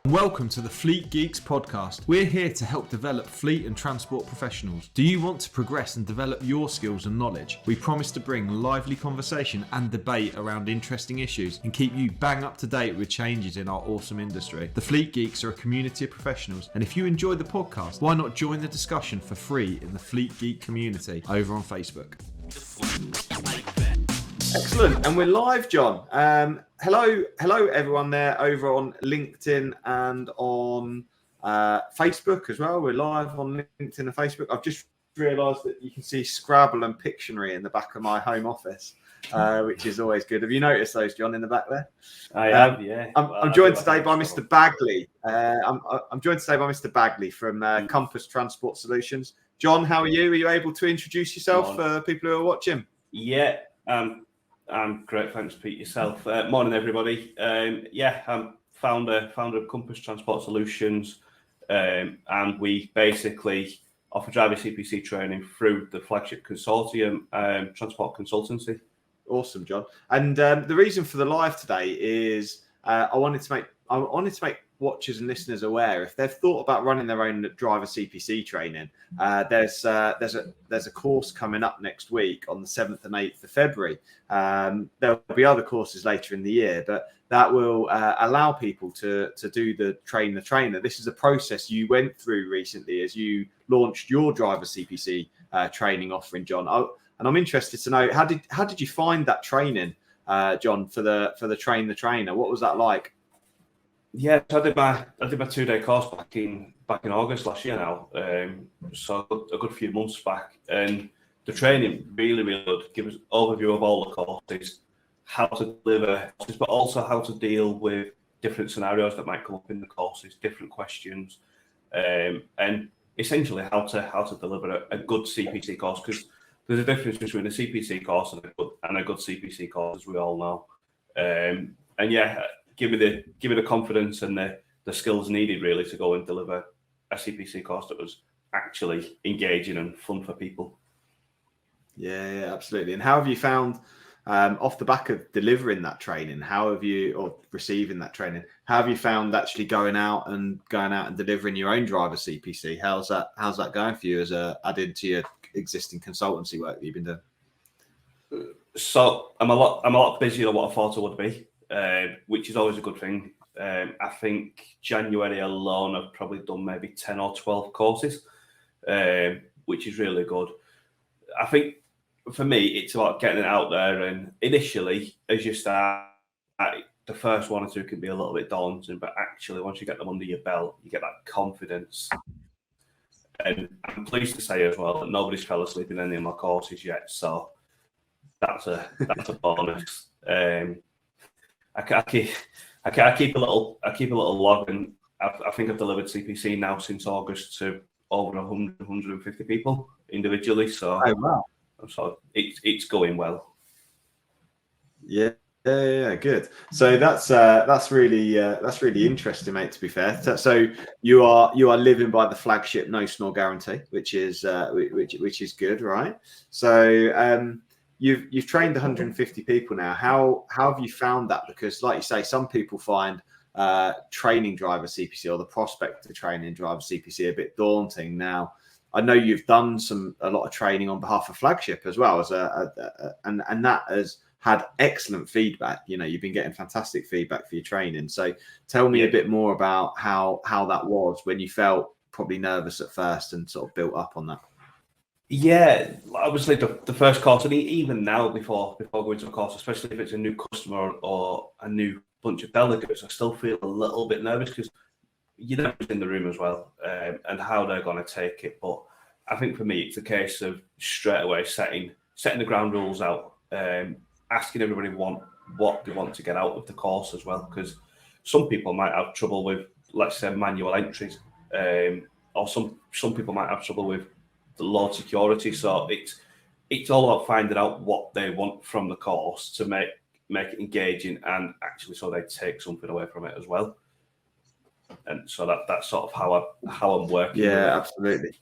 Welcome to the Fleet Geeks podcast. We're here to help develop fleet and transport professionals. Do you want to progress and develop your skills and knowledge? We promise to bring lively conversation and debate around interesting issues and keep you bang up to date with changes in our awesome industry. The Fleet Geeks are a community of professionals, and if you enjoy the podcast, why not join the discussion for free in the Fleet Geek community over on Facebook. Excellent, and we're live, John. Hello everyone there over on LinkedIn and on Facebook as well. We're live on LinkedIn and Facebook. I've just realised that you can see Scrabble and Pictionary in the back of my home office, which is always good. Have you noticed those, John, in the back there? I have, yeah. I'm joined today by Mr. Bagley. I'm joined today by Mr. Bagley from Compass Transport Solutions. John, how are you? Are you able to introduce yourself for people who are watching? Yeah, I'm great. Thanks, Pete. Yourself. Morning, everybody. I'm founder of Compass Transport Solutions, and we basically offer driver CPC training through the Flagship Consortium transport consultancy. Awesome, John. And the reason for the live today is I wanted to make watchers and listeners aware, if they've thought about running their own driver CPC training, there's a course coming up next week on the 7th and 8th of February. There'll be other courses later in the year, but that will allow people to do the train the trainer. This is a process you went through recently as you launched your driver CPC training offering, John. And I'm interested to know, how did you find that training, John, for the train the trainer? What was that like? Yeah, so I did my 2-day course back in August last year now, so a good few months back, and the training really good. Give us an overview of all the courses, how to deliver, but also how to deal with different scenarios that might come up in the courses, different questions, and essentially how to deliver a good CPC course, because there's a difference between a CPC course and a good CPC course, as we all know, and yeah. Give me the confidence and the skills needed really to go and deliver a CPC course that was actually engaging and fun for people. Yeah, absolutely. And how have you found, off the back of delivering that training, or receiving that training, how have you found actually going out and delivering your own driver CPC? How's that going for you as added to your existing consultancy work that you've been doing? So I'm a lot busier than what I thought I would be. Which is always a good thing. I think January alone, I've probably done maybe 10 or 12 courses, which is really good. I think for me, it's about getting it out there. And initially, as you start, the first one or two can be a little bit daunting, but actually, once you get them under your belt, you get that confidence. And I'm pleased to say as well that nobody's fell asleep in any of my courses yet, so that's a bonus. I keep a little log, and I think I've delivered CPC now since August to over 150 people individually. So, oh, wow. So it's going well. Yeah, good. So that's really interesting, mate. To be fair, so you are living by the Flagship no snore guarantee, which is good, right? So You've trained 150 people now. How have you found that? Because, like you say, some people find training driver CPC or the prospect of training driver CPC a bit daunting. Now, I know you've done a lot of training on behalf of Flagship as well, and that has had excellent feedback. You know, you've been getting fantastic feedback for your training. So, tell me a bit more about how that was when you felt probably nervous at first and sort of built up on that. Yeah, obviously the first course, and even now before going to a course, especially if it's a new customer or a new bunch of delegates, I still feel a little bit nervous because you know who's in the room as well, and how they're going to take it. But I think for me, it's a case of straight away setting the ground rules out, asking everybody what they want to get out of the course as well, because some people might have trouble with, let's say, manual entries, or some people might have trouble with the load security. So it's all about finding out what they want from the course to make it engaging, and actually so they take something away from it as well. And so that's sort of how I'm working. Yeah, absolutely.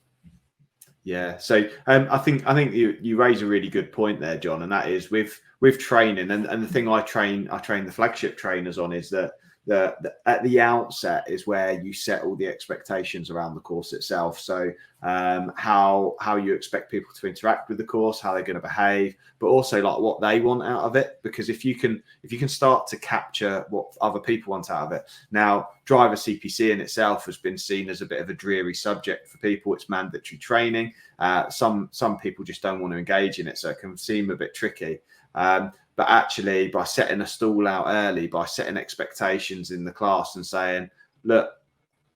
Yeah. So I think you raise a really good point there, John, and that is with training, and the thing I train the Flagship trainers on is that at the outset is where you set all the expectations around the course itself. So how you expect people to interact with the course, how they're going to behave, but also like what they want out of it. Because if you can start to capture what other people want out of it. Now, Driver CPC in itself has been seen as a bit of a dreary subject for people. It's mandatory training. Some people just don't want to engage in it, so it can seem a bit tricky. But actually, by setting a stall out early, by setting expectations in the class and saying, look,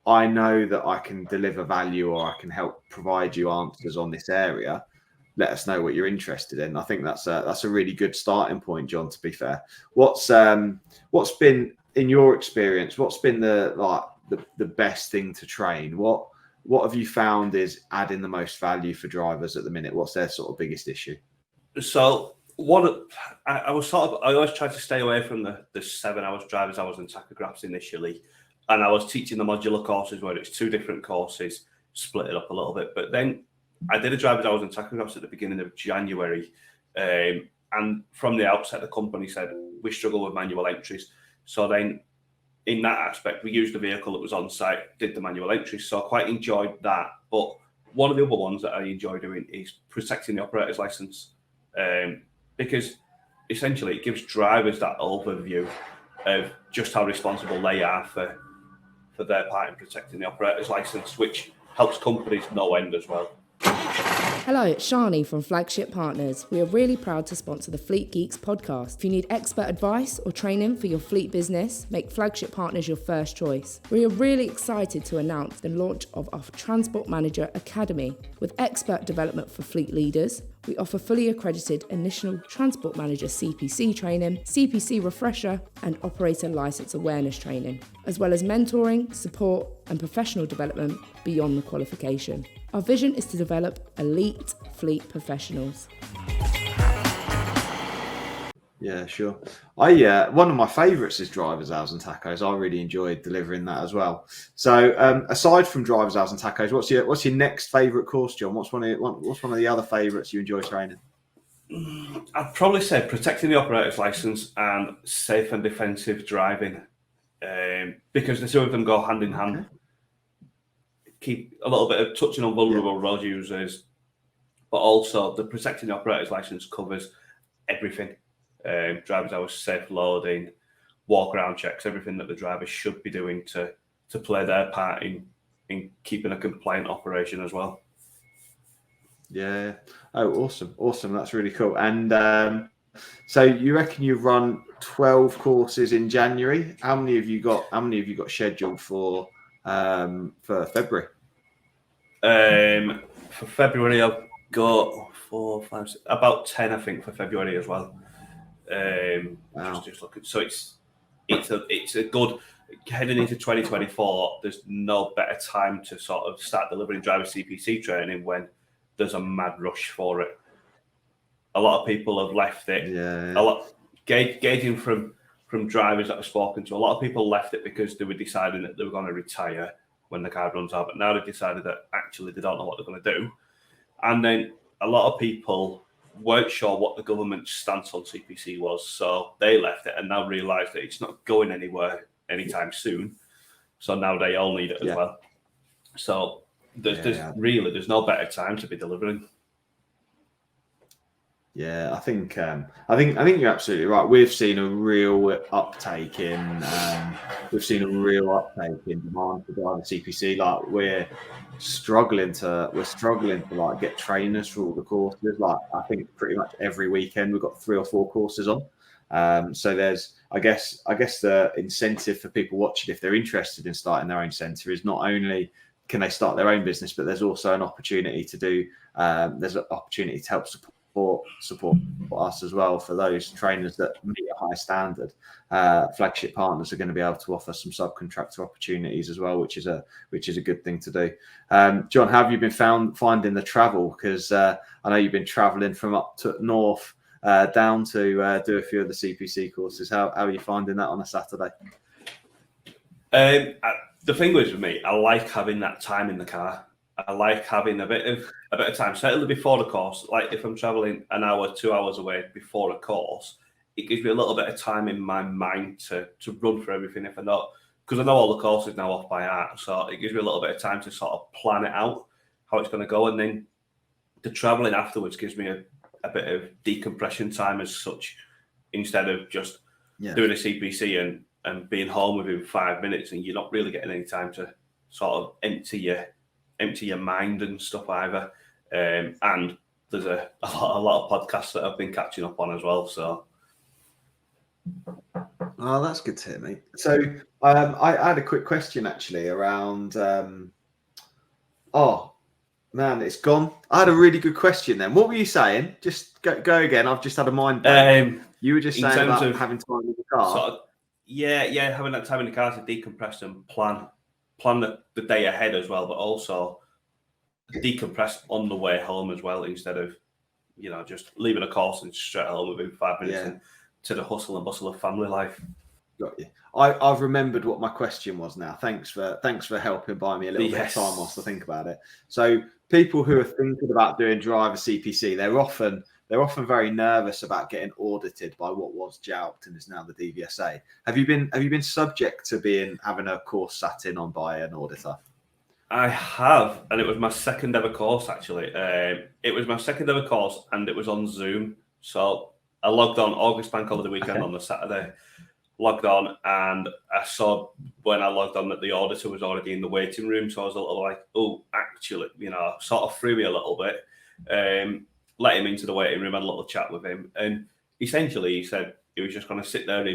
I know that I can deliver value or I can help provide you answers on this area. Let us know what you're interested in. I think that's a really good starting point, John, to be fair. What's been, in your experience, what's been the best thing to train? What have you found is adding the most value for drivers at the minute? What's their sort of biggest issue? So I always tried to stay away from the 7 hours drivers hours and tachographs initially, and I was teaching the modular courses where it's 2 different courses, split it up a little bit. But then I did a driver's hours and tachographs at the beginning of January, and from the outset the company said we struggle with manual entries. So then in that aspect we used the vehicle that was on site, did the manual entries, so I quite enjoyed that. But one of the other ones that I enjoy doing is protecting the operator's license. Because essentially it gives drivers that overview of just how responsible they are for their part in protecting the operator's license, which helps companies no end as well. Hello, it's Shani from Flagship Partners. We are really proud to sponsor the Fleet Geeks podcast. If you need expert advice or training for your fleet business, make Flagship Partners your first choice. We are really excited to announce the launch of our Transport Manager Academy. With expert development for fleet leaders, we offer fully accredited initial Transport Manager CPC training, CPC refresher, and operator license awareness training, as well as mentoring, support, and professional development beyond the qualification. Our vision is to develop elite fleet professionals. Yeah, sure. One of my favourites is drivers' hours and tachos. I really enjoyed delivering that as well. So, aside from drivers' hours and tachos, what's your next favourite course, John? What's one of the other favourites you enjoy training? I'd probably say protecting the operator's license and safe and defensive driving, because the two of them go hand in hand. Okay. Keep a little bit of touching on vulnerable road users, but also the protecting the operator's license covers everything. Driver's hours, safe loading, walk around checks, everything that the driver should be doing to play their part in keeping a compliant operation as well. Yeah. Oh, awesome. That's really cool. And so you reckon you've run 12 courses in January? How many have you got scheduled for February? For February, I've got 4, 5, 6, about 10, I think, for February as well. Wow. Just looking. So it's a good heading into 2024. There's no better time to sort of start delivering driver CPC training when there's a mad rush for it. A lot of people have left it. Yeah. A lot gauging from drivers that I've spoken to. A lot of people left it because they were deciding that they were going to retire when the card runs out, but now they've decided that actually they don't know what they're going to do. And then a lot of people weren't sure what the government's stance on CPC was, so they left it and now realise that it's not going anywhere anytime soon. So now they all need it as well. So there's no better time to be delivering. Yeah, I think you're absolutely right. We've seen a real uptake in demand for driver CPC. Like we're struggling to like get trainers for all the courses. Like I think pretty much every weekend we've got 3 or 4 courses on. So there's I guess the incentive for people watching, if they're interested in starting their own centre, is not only can they start their own business, but there's also an opportunity to do there's an opportunity to help support us as well for those trainers that meet a high standard. Flagship Partners are going to be able to offer some subcontractor opportunities as well, which is a good thing to do. John, how have you been finding the travel? Because I know you've been travelling from up to north down to do a few of the CPC courses. How are you finding that on a Saturday? The thing was with me, I like having that time in the car. I like having a bit of time, certainly before the course. Like if I'm traveling an hour, 2 hours away before a course, it gives me a little bit of time in my mind to run for everything if I not, because I know all the courses now off by heart. So it gives me a little bit of time to sort of plan it out, how it's going to go. And then the traveling afterwards gives me a bit of decompression time as such, instead of just doing a CPC and being home within 5 minutes, and you're not really getting any time to sort of empty your mind and stuff either. And there's a lot of podcasts that I've been catching up on as well. So. Oh, that's good to hear, mate. So I had a quick question actually around. Oh man, it's gone. I had a really good question then. What were you saying? Just go again. I've just had a mind blank. You were just saying about having time in the car. Sort of, having that time in the car to decompress and plan the day ahead as well, but also decompress on the way home as well, instead of just leaving a course and straight home within 5 minutes and to the hustle and bustle of family life. Got you. I've remembered what my question was now. Thanks for helping buy me a little bit of time whilst I think about it. So people who are thinking about doing driver CPC, they're often very nervous about getting audited by what was JALT and is now the DVSA. Have you been subject to having a course sat in on by an auditor? I have, and it was my second ever course actually. It was my second ever course, and it was on Zoom. So I logged on August bank holiday weekend on the Saturday. Logged on, and I saw when I logged on that the auditor was already in the waiting room. So I was a little like, oh, actually, sort of threw me a little bit. Let him into the waiting room, had a little chat with him, and essentially he said he was just going to sit there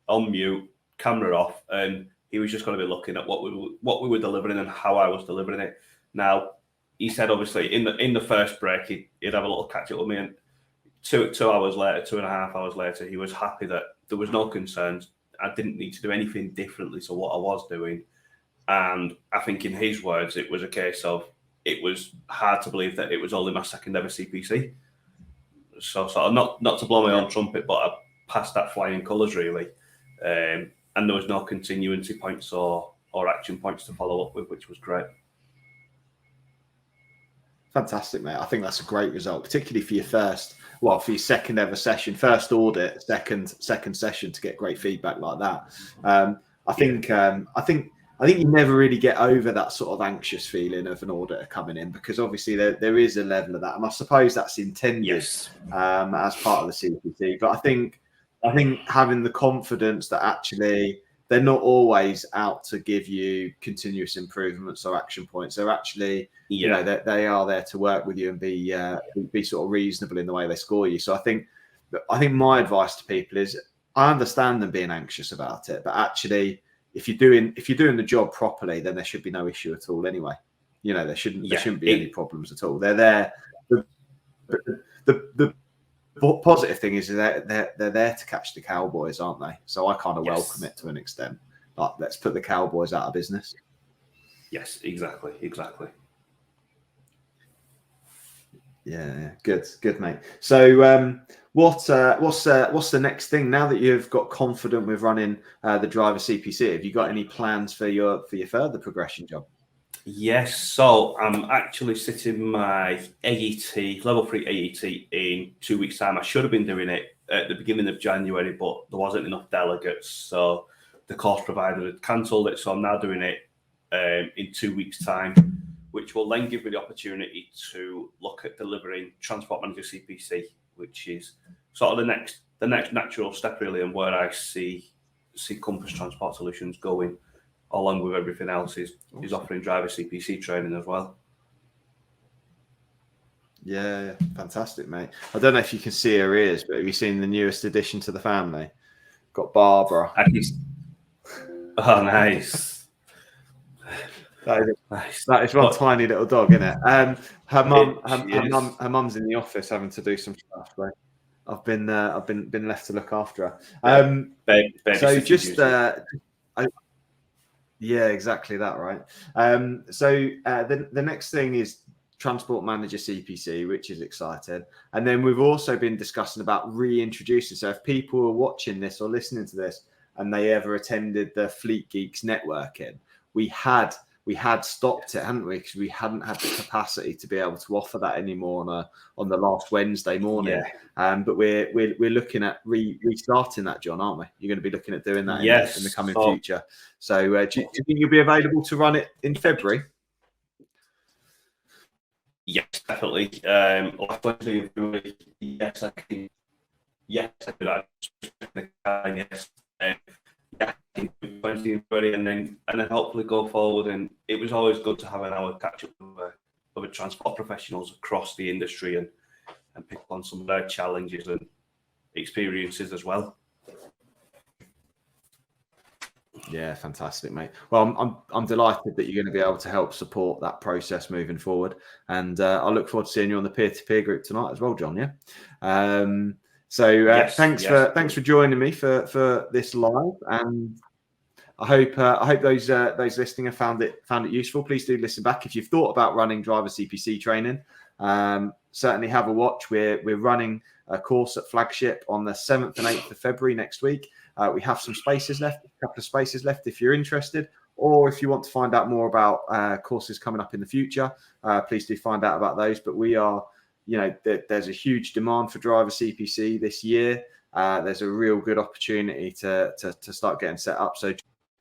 on mute, camera off, and he was just going to be looking at what we were delivering and how I was delivering it. Now, he said obviously in the first break he'd have a little catch up with me, and 2.5 hours later, he was happy that there was no concerns. I didn't need to do anything differently to what I was doing. And I think in his words, it was a case of it was hard to believe that it was only my second ever CPC. So sort of not to blow my own trumpet, but I passed that flying colours really. And there was no continuity points or action points to follow up with, which was great. Fantastic, mate. I think that's a great result, particularly for your second ever session, first audit, second session, to get great feedback like that. I think you never really get over that sort of anxious feeling of an auditor coming in, because obviously there is a level of that, and I suppose that's intended as part of the CPC. But I think having the confidence that actually they're not always out to give you continuous improvements or action points. They're actually, they are there to work with you and be sort of reasonable in the way they score you. So I think my advice to people is, I understand them being anxious about it, but actually, if you're doing the job properly, then there should be no issue at all anyway. There shouldn't be any problems at all. They're there. The positive thing is they're there to catch the cowboys, aren't they? So I kind of welcome it to an extent. Like, let's put the cowboys out of business. Yes, exactly. Yeah, good, mate. So, what's the next thing now that you've got confident with running the driver CPC? Have you got any plans for your further progression job? Yes, so I'm actually sitting my AET, level 3 AET in 2 weeks' time. I should have been doing it at the beginning of January, but there wasn't enough delegates, so the course provider had cancelled it. So I'm now doing it in 2 weeks' time, which will then give me the opportunity to look at delivering Transport Manager CPC, which is sort of the next natural step really, and where I see Compass Transport Solutions going, along with everything else, is offering driver CPC training as well. Yeah, fantastic, mate. I don't know if you can see her ears, but have you seen the newest addition to the family? Got Barbara. Oh, nice. That is one tiny little dog, isn't it? Her mum's in the office having to do some stuff. Right? I've been left to look after her. So just yeah, exactly that, right? The next thing is Transport Manager CPC, which is exciting. And then we've also been discussing about reintroducing. So if people are watching this or listening to this and they ever attended the Fleet Geeks networking, we had we had stopped it, hadn't we? Because we hadn't had the capacity to be able to offer that anymore on the last Wednesday morning. But we're looking at restarting that, John, aren't we? You're going to be looking at doing that in the coming future. So do you think you'll be available to run it in February? Yes, definitely. Last Wednesday, yes, I can. Yes, I do that. Yes, Wednesday and Friday, and then hopefully go forward. And it was always good to have an hour catch up with transport professionals across the industry and pick up on some of their challenges and experiences as well. Yeah, fantastic, mate. Well, I'm delighted that you're going to be able to help support that process moving forward, and I look forward to seeing you on the peer-to-peer group tonight as well, John. Yeah. Thanks for joining me for this live, and I hope those listening have found it useful. Please do listen back if you've thought about running Driver CPC training. Certainly have a watch. We're running a course at Flagship on the 7th and 8th of February next week. We have some spaces left, a couple of spaces left if you're interested, or if you want to find out more about courses coming up in the future, please do find out about those. But we are, there's a huge demand for Driver CPC this year. There's a real good opportunity to start getting set up. So,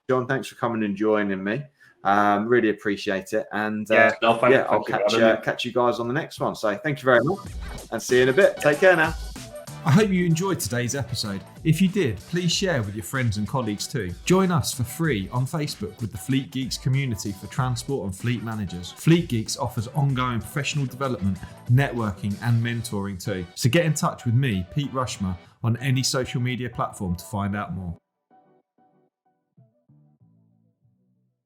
John, thanks for coming and joining me. Really appreciate it. And I'll catch you guys on the next one. So thank you very much and see you in a bit. Take care now. I hope you enjoyed today's episode. If you did, please share with your friends and colleagues too. Join us for free on Facebook with the Fleet Geeks community for transport and fleet managers. Fleet Geeks offers ongoing professional development, networking and mentoring too. So get in touch with me, Pete Rushmer, on any social media platform to find out more.